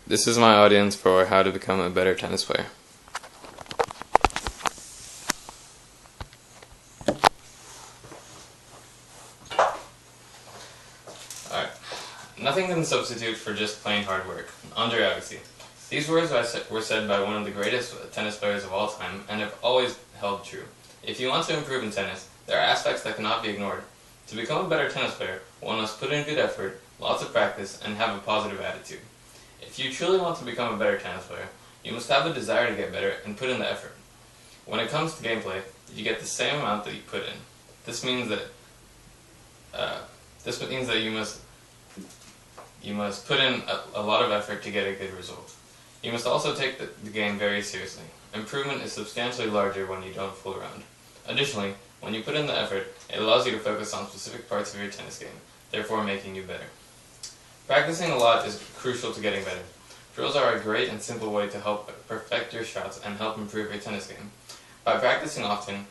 This is my audience for how to become a better tennis player. Alright. Nothing can substitute for just plain hard work. Andre Agassi. These words were said by one of the greatest tennis players of all time and have always held true. If you want to improve in tennis, there are aspects that cannot be ignored. To become a better tennis player, one must put in good effort, lots of practice, and have a positive attitude. If you truly want to become a better tennis player, you must have a desire to get better and put in the effort. When it comes to gameplay, you get the same amount that you put in. This means that you must put in a lot of effort to get a good result. You must also take the game very seriously. Improvement is substantially larger when you don't fool around. Additionally, when you put in the effort, it allows you to focus on specific parts of your tennis game, therefore making you better. Practicing a lot is crucial to getting better. Drills are a great and simple way to help perfect your shots and help improve your tennis game. By practicing often,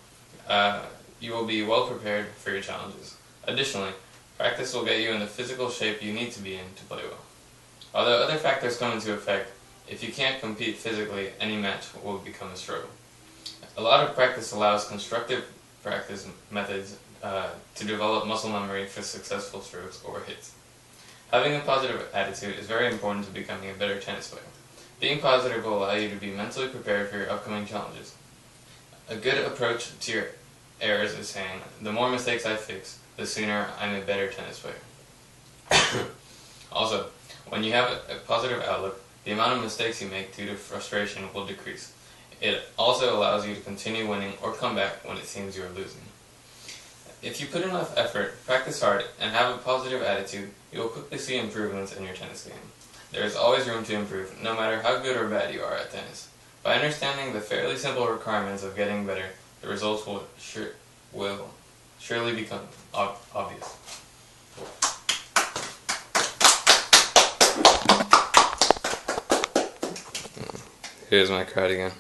you will be well prepared for your challenges. Additionally, practice will get you in the physical shape you need to be in to play well. Although other factors come into effect, if you can't compete physically, any match will become a struggle. A lot of practice allows constructive practice methods to develop muscle memory for successful strokes or hits. Having a positive attitude is very important to becoming a better tennis player. Being positive will allow you to be mentally prepared for your upcoming challenges. A good approach to your errors is saying, the more mistakes I fix, the sooner I'm a better tennis player. Also, when you have a positive outlook, the amount of mistakes you make due to frustration will decrease. It also allows you to continue winning or come back when it seems you are losing. If you put enough effort, practice hard, and have a positive attitude, you will quickly see improvements in your tennis game. There is always room to improve, no matter how good or bad you are at tennis. By understanding the fairly simple requirements of getting better, the results will surely become obvious. Here's my crowd again.